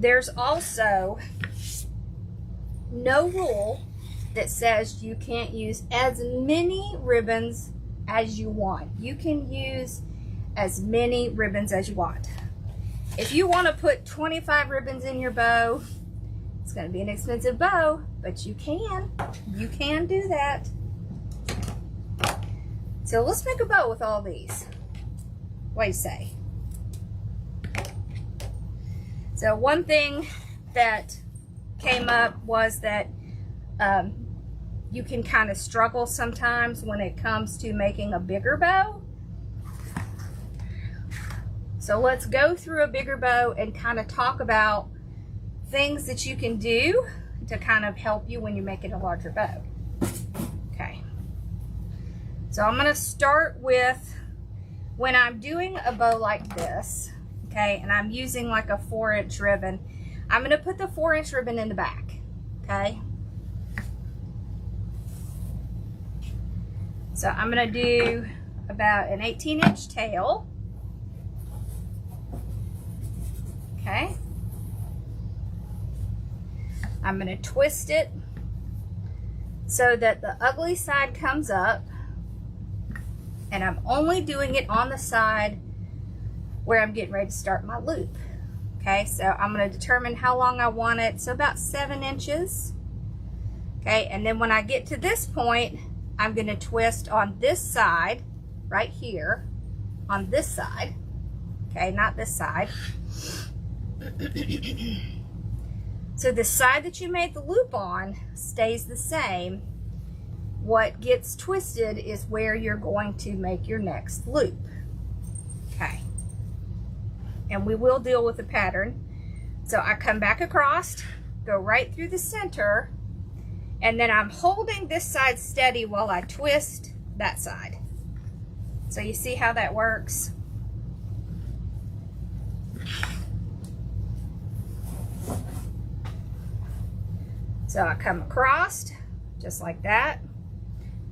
There's also no rule that says you can't use as many ribbons as you want. You can use as many ribbons as you want. If you want to put 25 ribbons in your bow, it's going to be an expensive bow, but you can do that. So let's make a bow with all these. What do you say? So one thing that came up was that you can kind of struggle sometimes when it comes to making a bigger bow. So let's go through a bigger bow and kind of talk about things that you can do to kind of help you when you're making a larger bow. Okay. So I'm going to start with when I'm doing a bow like this, okay, and I'm using like a 4-inch ribbon, I'm going to put the 4-inch ribbon in the back, okay? So I'm going to do about an 18-inch tail, okay? I'm going to twist it so that the ugly side comes up, and I'm only doing it on the side where I'm getting ready to start my loop. Okay, so I'm going to determine how long I want it, so about 7 inches. Okay, and then when I get to this point, I'm going to twist on this side, right here, on this side. Okay, not this side. So the side that you made the loop on stays the same. What gets twisted is where you're going to make your next loop. Okay. And we will deal with the pattern. So I come back across, go right through the center, and then I'm holding this side steady while I twist that side. So you see how that works? So I come across, just like that.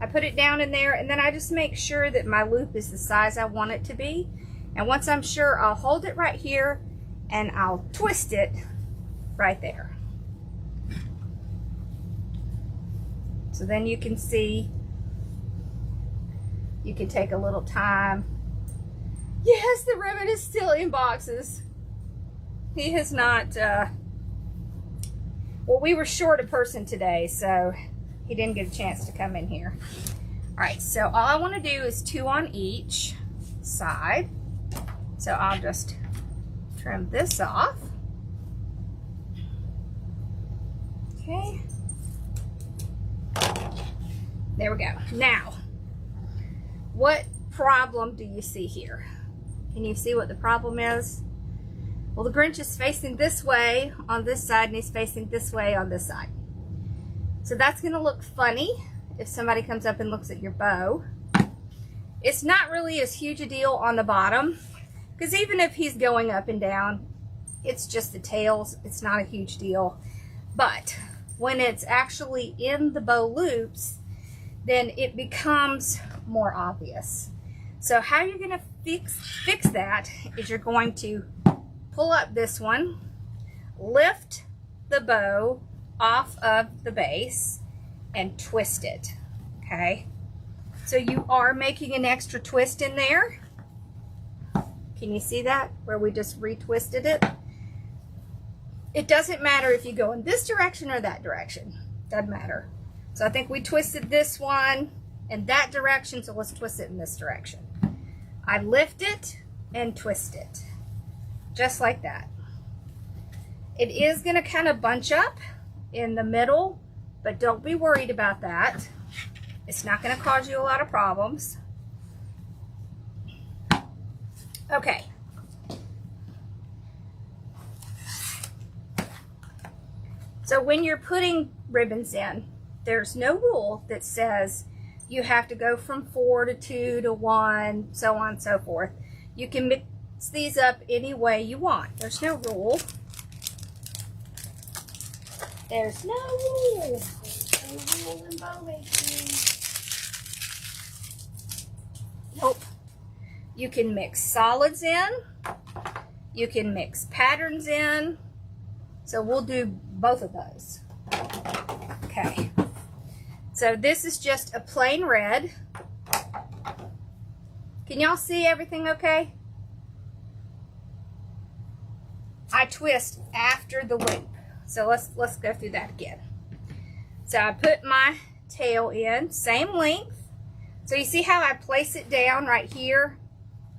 I put it down in there, and then I just make sure that my loop is the size I want it to be. And once I'm sure, I'll hold it right here and I'll twist it right there. So then you can see, you can take a little time. Yes, the ribbon is still in boxes. He has not, well, we were short a person today, so he didn't get a chance to come in here. All right, so all I want to do is 2 on each side. So I'll just trim this off. Okay. There we go. Now, what problem do you see here? Can you see what the problem is? Well, the Grinch is facing this way on this side, and he's facing this way on this side. So that's going to look funny if somebody comes up and looks at your bow. It's not really as huge a deal on the bottom, because even if he's going up and down, it's just the tails. It's not a huge deal. But when it's actually in the bow loops, then it becomes more obvious. So how you're going to fix that is you're going to pull up this one, lift the bow off of the base, and twist it. Okay, so you are making an extra twist in there. Can you see that, where we just retwisted it? It doesn't matter if you go in this direction or that direction. Doesn't matter. So I think we twisted this one in that direction, so let's twist it in this direction. I lift it and twist it, just like that. It is going to kind of bunch up in the middle, but don't be worried about that. It's not going to cause you a lot of problems. Okay. So when you're putting ribbons in, there's no rule that says you have to go from 4 to 2 to 1, so on and so forth. You can mix these up any way you want. There's no rule. There's no rule. There's no rule in bow making. Nope. You can mix solids in. You can mix patterns in. So we'll do both of those. Okay. So this is just a plain red. Can y'all see everything okay? I twist after the loop. So let's go through that again. So I put my tail in, same length. So you see how I place it down right here?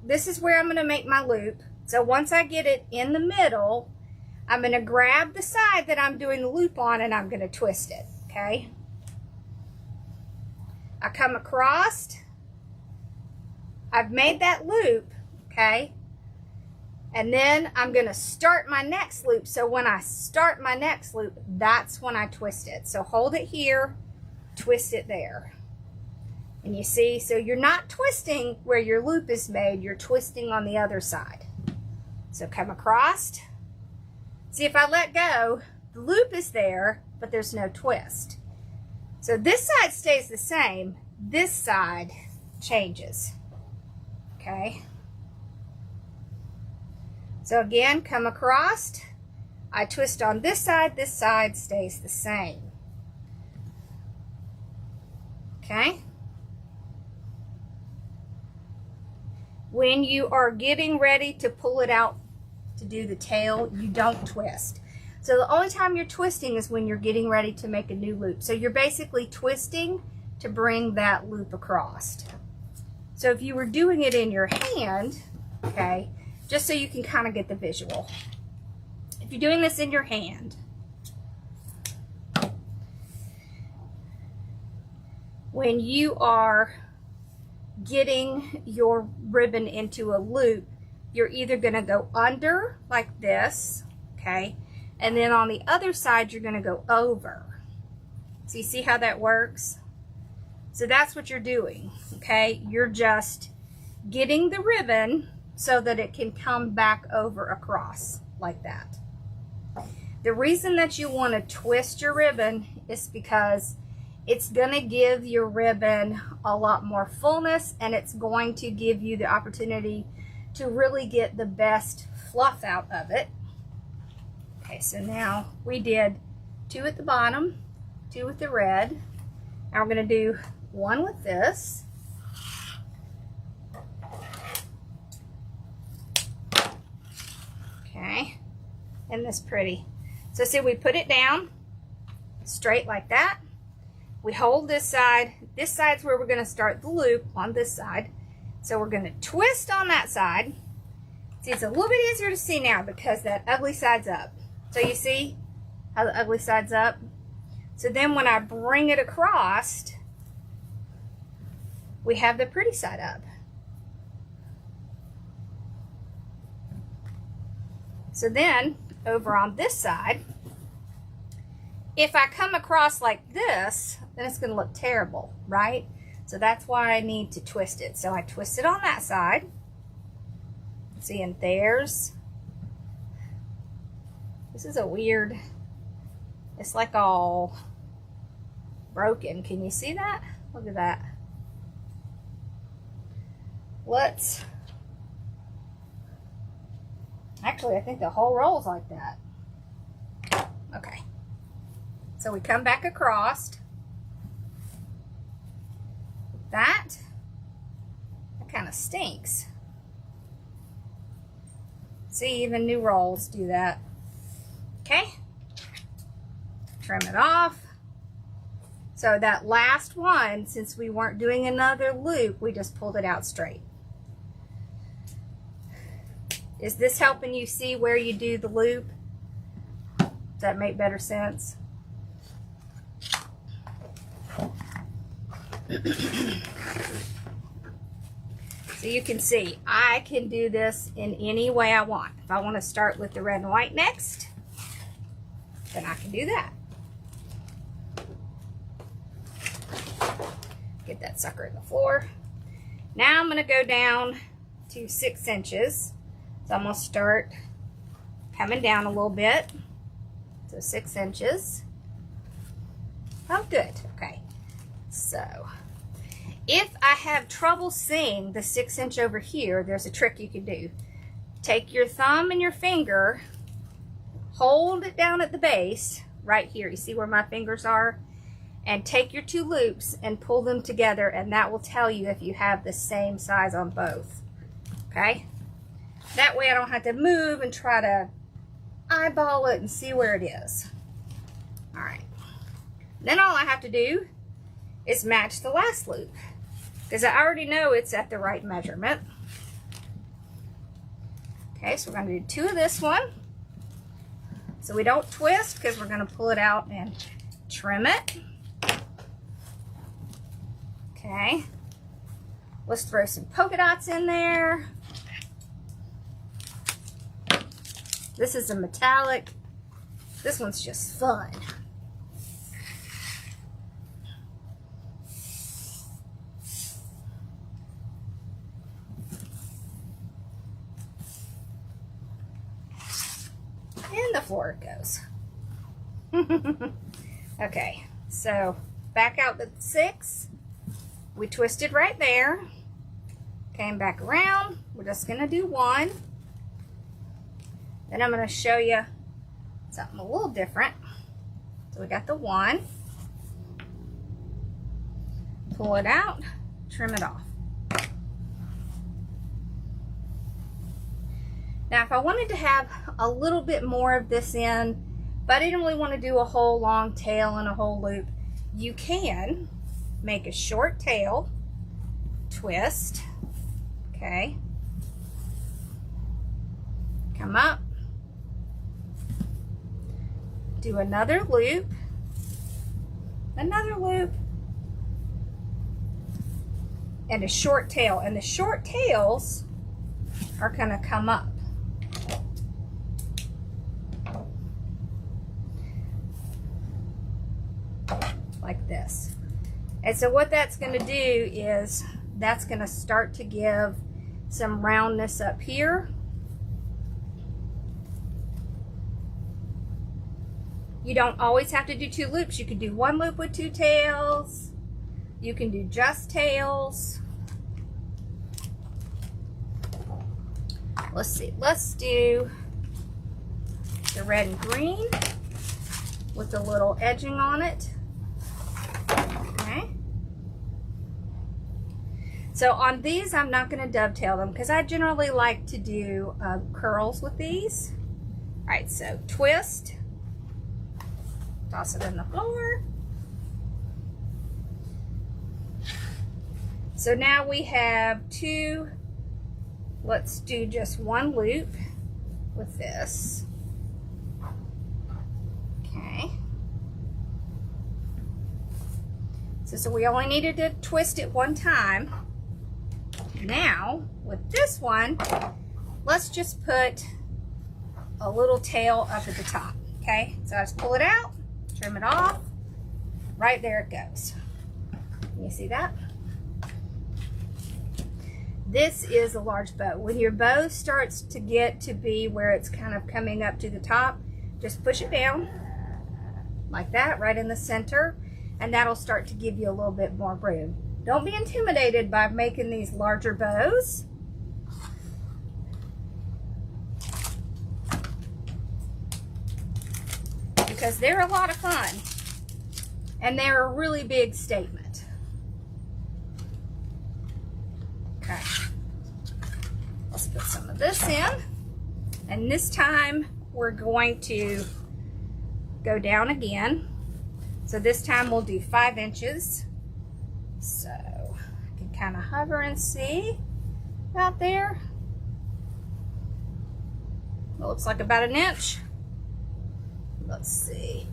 This is where I'm going to make my loop. So once I get it in the middle, I'm going to grab the side that I'm doing the loop on and I'm going to twist it, okay? I come across, I've made that loop, okay? And then I'm going to start my next loop. So when I start my next loop, that's when I twist it. So hold it here, twist it there. And you see, so you're not twisting where your loop is made, you're twisting on the other side. So come across. See, if I let go, the loop is there, but there's no twist. So this side stays the same, this side changes, okay? So again, come across, I twist on this side stays the same. Okay? When you are getting ready to pull it out to do the tail, you don't twist. So the only time you're twisting is when you're getting ready to make a new loop. So you're basically twisting to bring that loop across. So if you were doing it in your hand, okay, just so you can kind of get the visual. If you're doing this in your hand, when you are getting your ribbon into a loop, you're either going to go under like this, okay, and then on the other side you're going to go over. So you see how that works? So that's what you're doing, okay? You're just getting the ribbon so that it can come back over across like that. The reason that you want to twist your ribbon is because it's going to give your ribbon a lot more fullness, and it's going to give you the opportunity to really get the best fluff out of it. Okay, so now we did 2 at the bottom, 2 with the red. Now we're going to do 1 with this. Okay, isn't this pretty? So see, we put it down straight like that. We hold this side. This side's where we're going to start the loop on this side. So we're going to twist on that side. See, it's a little bit easier to see now because that ugly side's up. So you see how the ugly side's up? So then when I bring it across, we have the pretty side up. So then over on this side, if I come across like this, then it's going to look terrible, right? So that's why I need to twist it. So I twist it on that side. See, and this is a weird, it's like all broken. Can you see that? Look at that. Actually, I think the whole roll's like that. Okay. So we come back across. That kind of stinks. See, even new rolls do that. Okay. Trim it off. So that last one, since we weren't doing another loop, we just pulled it out straight. Is this helping you see where you do the loop? Does that make better sense? So you can see, I can do this in any way I want. If I want to start with the red and white next, then I can do that. Get that sucker in the floor. Now I'm going to go down to 6 inches. So I'm going to start coming down a little bit. So 6 inches. Oh, good. Okay. So if I have trouble seeing the 6 inch over here, there's a trick you can do. Take your thumb and your finger, hold it down at the base right here. You see where my fingers are? And take your 2 loops and pull them together, and that will tell you if you have the same size on both. Okay? That way I don't have to move and try to eyeball it and see where it is. All right. Then all I have to do is match the last loop, because I already know it's at the right measurement. Okay, so we're going to do 2 of this one, so we don't twist, because we're going to pull it out and trim it. Okay, let's throw some polka dots in there. This is a metallic. This one's just fun. And the floor it goes. Okay, so back out the 6. We twisted right there. Came back around. We're just going to do 1. Then I'm going to show you something a little different. So we got the 1. Pull it out, trim it off. Now if I wanted to have a little bit more of this in, but I didn't really want to do a whole long tail and a whole loop, you can make a short tail, twist, okay, come up, do another loop, and a short tail. And the short tails are going to come up. Like this. And so what that's going to do is that's going to start to give some roundness up here. You don't always have to do 2 loops. You can do 1 loop with 2 tails. You can do just tails. Let's see. Let's do the red and green with a little edging on it. Okay. So on these, I'm not going to dovetail them because I generally like to do curls with these. All right, so twist, toss it in the floor. So now we have 2. Let's do just 1 loop with this. Okay. So we only needed to twist it 1 time. Now, with this one, let's just put a little tail up at the top, okay? So I just pull it out, trim it off, right there it goes. Can you see that? This is a large bow. When your bow starts to get to be where it's kind of coming up to the top, just push it down like that, right in the center, and that'll start to give you a little bit more room. Don't be intimidated by making these larger bows. Because they're a lot of fun. And they're a really big statement. Okay. Let's put some of this in. And this time we're going to go down again. So this time we'll do 5 inches. So I can kind of hover and see out there. It looks like about 1 inch. Let's see.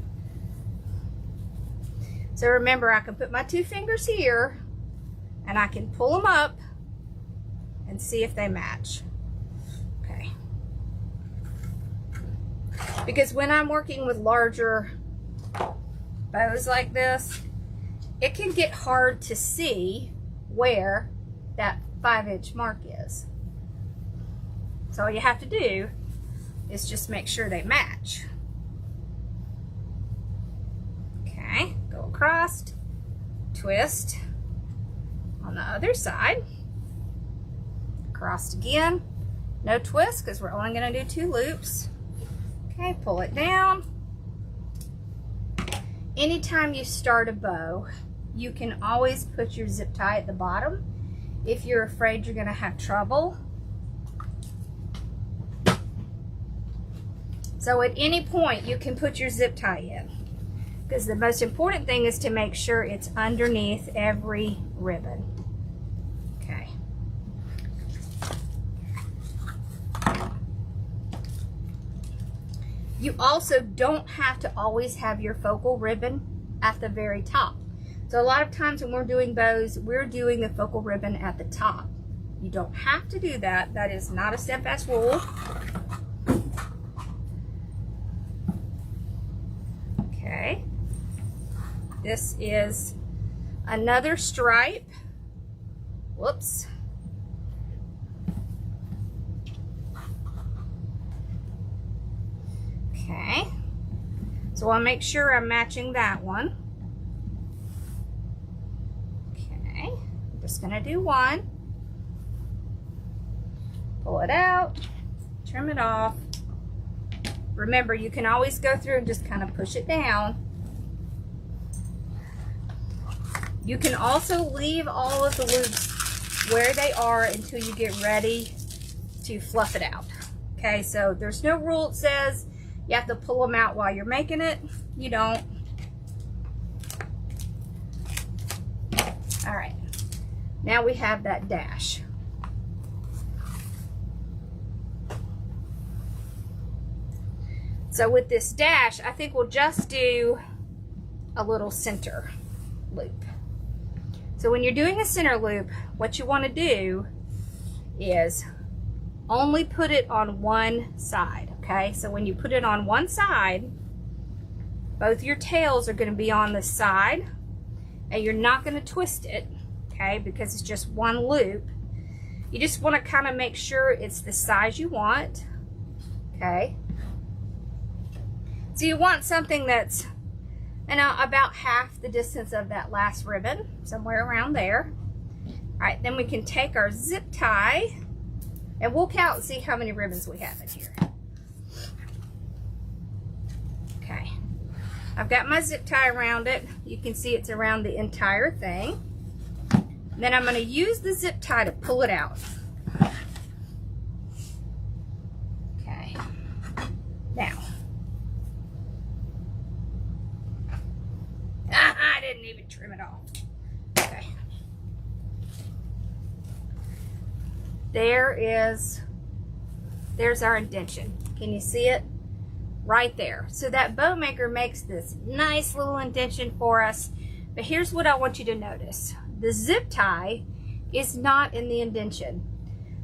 So remember, I can put my 2 fingers here and I can pull them up and see if they match. Okay. Because when I'm working with larger bows like this, it can get hard to see where that 5-inch mark is. So all you have to do is just make sure they match. Okay, go across, twist on the other side, across again, no twist because we're only going to do 2 loops. Okay, pull it down. Anytime you start a bow, you can always put your zip tie at the bottom if you're afraid you're going to have trouble. So at any point you can put your zip tie in, because the most important thing is to make sure it's underneath every ribbon. Okay. You also don't have to always have your focal ribbon at the very top. So a lot of times when we're doing bows, we're doing the focal ribbon at the top. You don't have to do that. That is not a steadfast rule. Okay. This is another stripe. Whoops. Okay, so I'll make sure I'm matching that one. Okay, I'm just gonna do one. Pull it out, trim it off. Remember, you can always go through and just kind of push it down. You can also leave all of the loops where they are until you get ready to fluff it out. Okay, so there's no rule that says you have to pull them out while you're making it. You don't. All right, now we have that dash. So with this dash, I think we'll just do a little center loop. So when you're doing a center loop, what you want to do is only put it on one side. Okay, so when you put it on one side, both your tails are going to be on the side, and you're not going to twist it, okay, because it's just one loop. You just want to kind of make sure it's the size you want, okay. So you want something that's, you know, about half the distance of that last ribbon, somewhere around there. All right, then we can take our zip tie, and we'll count and see how many ribbons we have in here. Okay, I've got my zip tie around it. You can see it's around the entire thing. Then I'm going to use the zip tie to pull it out. Okay, now, I didn't even trim it off. Okay, there's our indentation. Can you see it? Right there. So that bow maker makes this nice little indentation for us. But here's what I want you to notice. The zip tie is not in the indentation.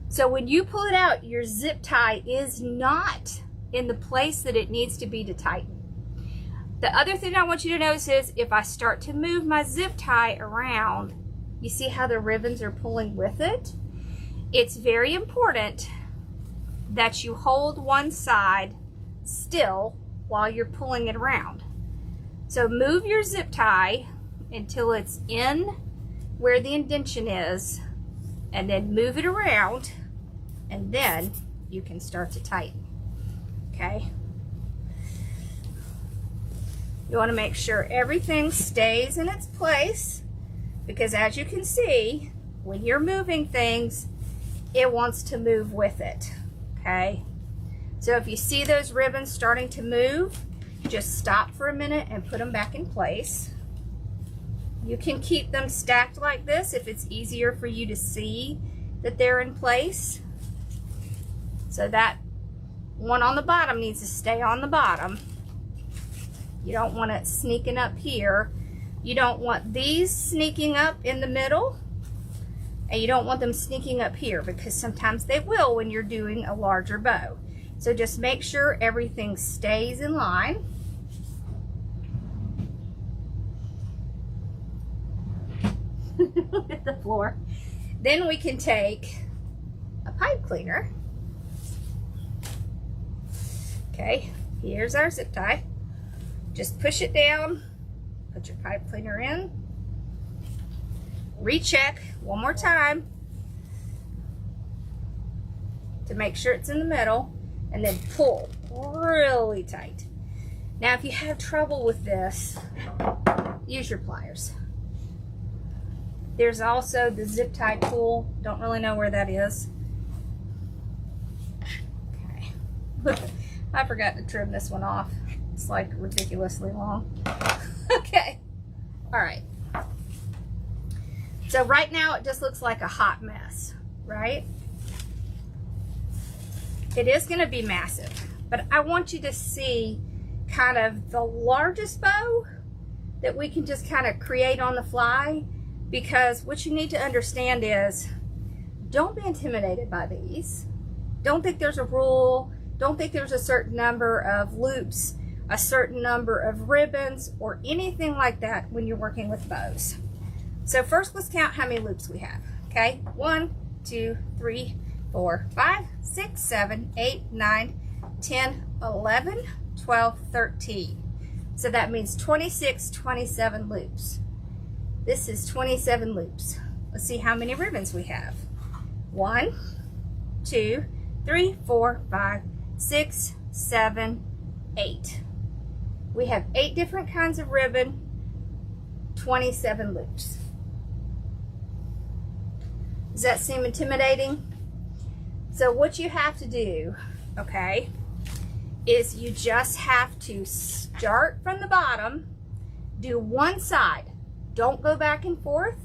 So when you pull it out, your zip tie is not in the place that it needs to be to tighten. The other thing I want you to notice is if I start to move my zip tie around, you see how the ribbons are pulling with it? It's very important that you hold one side still while you're pulling it around. So move your zip tie until it's in where the indentation is, and then move it around, and then you can start to tighten. Okay, you want to make sure everything stays in its place, because as you can see, when you're moving things, it wants to move with it. Okay, so if you see those ribbons starting to move, just stop for a minute and put them back in place. You can keep them stacked like this if it's easier for you to see that they're in place. So that one on the bottom needs to stay on the bottom. You don't want it sneaking up here. You don't want these sneaking up in the middle, and you don't want them sneaking up here, because sometimes they will when you're doing a larger bow. So just make sure everything stays in line. At the floor. Then we can take a pipe cleaner. Okay, here's our zip tie. Just push it down, put your pipe cleaner in, recheck one more time to make sure it's in the middle, and then pull really tight. Now, if you have trouble with this, use your pliers. There's also the zip tie tool. Don't really know where that is. Okay. I forgot to trim this one off. It's like ridiculously long. Okay. All right. So right now it just looks like a hot mess, right? It is going to be massive, but I want you to see kind of the largest bow that we can just kind of create on the fly, because what you need to understand is, don't be intimidated by these. Don't think there's a rule. Don't think there's a certain number of loops, a certain number of ribbons, or anything like that when you're working with bows. So first, let's count how many loops we have. Okay, 1, 2, 3, 4, 5, 6, 7, 8, 9, 10, 11, 12, 13. So that means 26, 27 loops. This is 27 loops. Let's see how many ribbons we have. 1, 2, 3, 4, 5, 6, 7, 8. We have 8 different kinds of ribbon, 27 loops. Does that seem intimidating? So what you have to do, okay, is you just have to start from the bottom, do one side. Don't go back and forth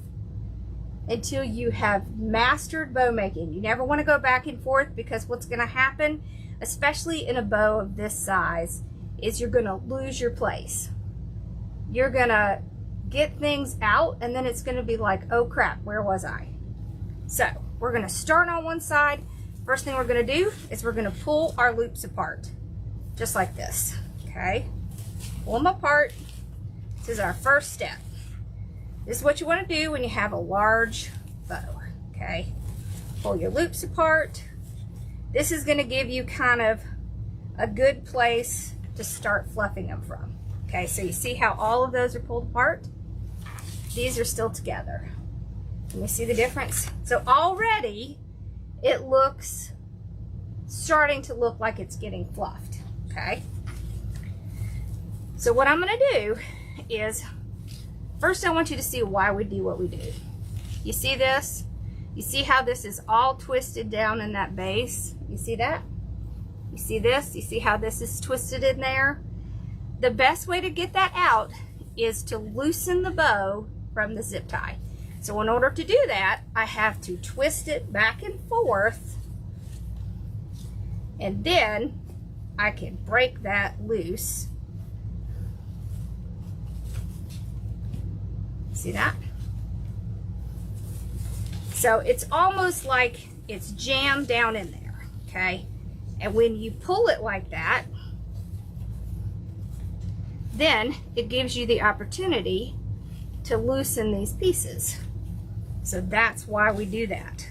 until you have mastered bow making. You never want to go back and forth, because what's going to happen, especially in a bow of this size, is you're going to lose your place. You're going to get things out, and then it's going to be like, oh crap, where was I? So we're going to start on one side. First thing we're going to do is we're going to pull our loops apart, just like this. Okay, pull them apart. This is our first step. This is what you want to do when you have a large bow. Okay, pull your loops apart. This is going to give you kind of a good place to start fluffing them from. Okay, so you see how all of those are pulled apart? These are still together. Can you see the difference? So already it looks, starting to look like it's getting fluffed. Okay, so what I'm going to do is, first I want you to see why we do what we do. You see this? You see how this is all twisted down in that base? You see that? You see this? You see how this is twisted in there? The best way to get that out is to loosen the bow from the zip tie. So in order to do that, I have to twist it back and forth, and then I can break that loose. See that? So it's almost like it's jammed down in there, okay? And when you pull it like that, then it gives you the opportunity to loosen these pieces. So that's why we do that.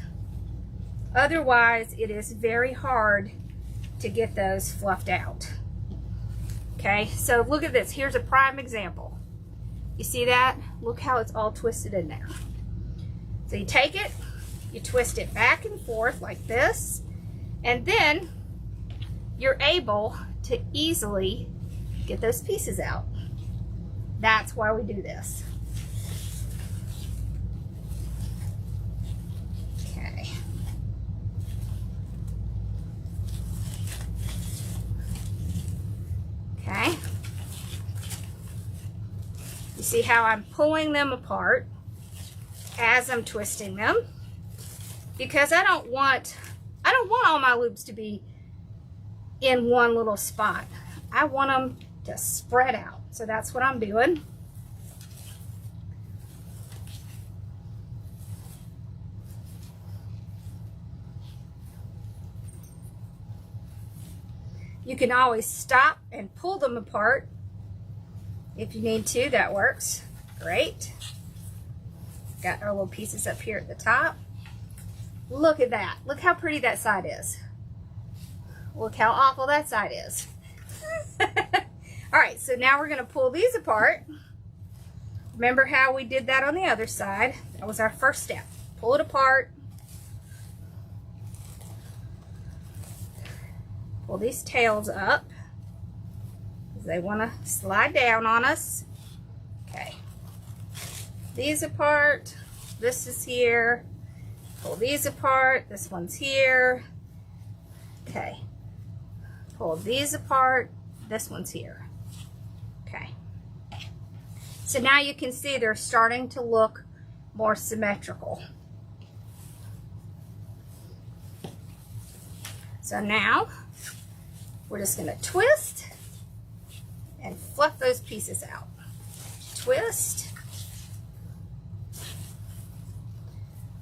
Otherwise, it is very hard to get those fluffed out. Okay, so look at this. Here's a prime example. You see that? Look how it's all twisted in there. So you take it, you twist it back and forth like this, and then you're able to easily get those pieces out. That's why we do this. Okay. Okay. You see how I'm pulling them apart as I'm twisting them, because I don't want all my loops to be in one little spot. I want them to spread out. So that's what I'm doing. You can always stop and pull them apart if you need to. That works great. Got our little pieces up here at the top. Look at that. Look how pretty that side is. Look how awful that side is. All right, so now we're going to pull these apart. Remember how we did that on the other side? That was our first step. Pull it apart. pull these tails up because they want to slide down on us. Okay. These apart. This is here. Pull these apart. This one's here. Okay. Pull these apart. This one's here. Okay. So now you can see they're starting to look more symmetrical. So now we're just going to twist and fluff those pieces out. Twist.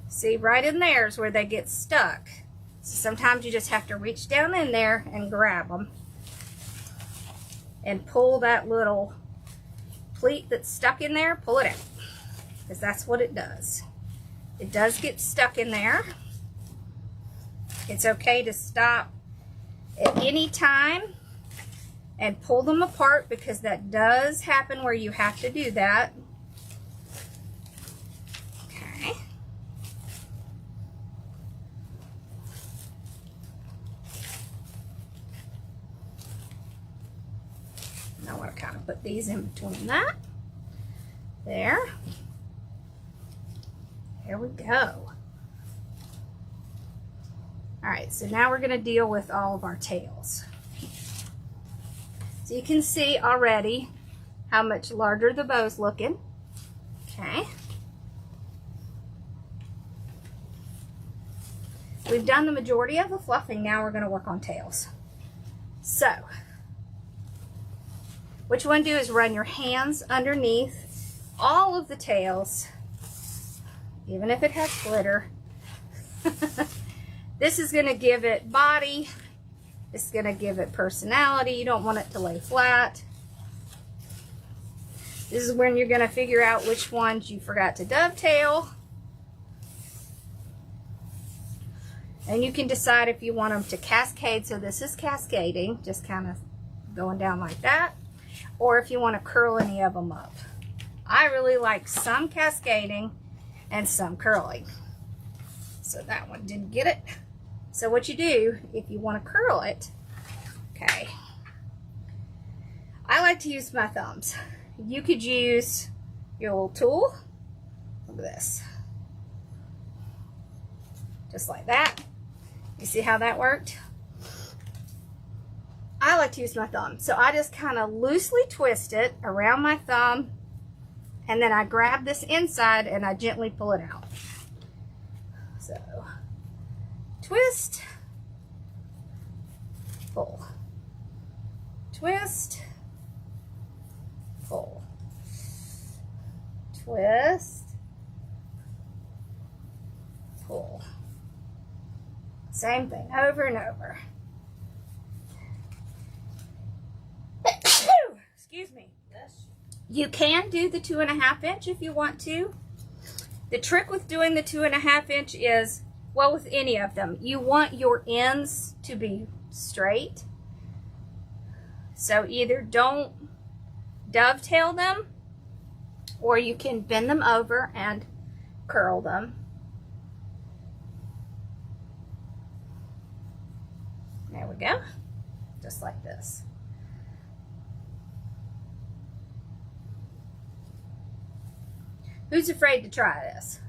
See, right in there is where they get stuck. So sometimes you just have to reach down in there and grab them and pull that little pleat that's stuck in there, pull it out, because that's what it does. It does get stuck in there. It's okay to stop at any time and pull them apart, because that does happen where you have to do that. Okay. Now I want to kind of put these in between that. There. There we go. Alright, so now we're going to deal with all of our tails. So you can see already how much larger the bow's looking. Okay. We've done the majority of the fluffing. Now we're going to work on tails. So, what you want to do is run your hands underneath all of the tails, even if it has glitter. This is going to give it body. This is going to give it personality. You don't want it to lay flat. This is when you're going to figure out which ones you forgot to dovetail. And you can decide if you want them to cascade. So this is cascading, just kind of going down like that. Or if you want to curl any of them up. I really like some cascading and some curling. So that one didn't get it. So what you do, if you want to curl it, okay, I like to use my thumbs. You could use your little tool. Look at this. Just like that. You see how that worked? I like to use my thumb. So I just kind of loosely twist it around my thumb, and then I grab this inside and I gently pull it out. So, twist, pull, twist, pull, twist, pull. Same thing over and over. Excuse me. You can do the 2.5 inch if you want to. The trick with doing the 2.5 inch is, well, with any of them, you want your ends to be straight. So either don't dovetail them, or you can bend them over and curl them. There we go. Just like this. Who's afraid to try this?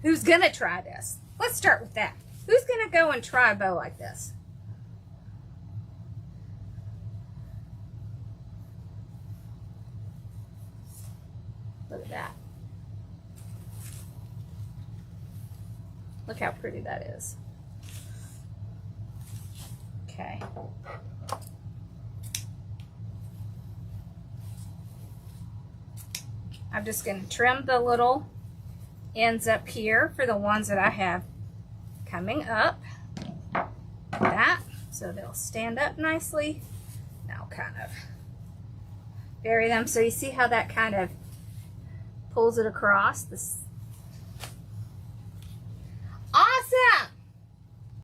Who's gonna try this? Let's start with that. Who's gonna go and try a bow like this? Look at that. Look how pretty that is. Okay. I'm just going to trim the little ends up here for the ones that I have coming up. Like that. So they'll stand up nicely. Now kind of bury them. So you see how that kind of pulls it across. This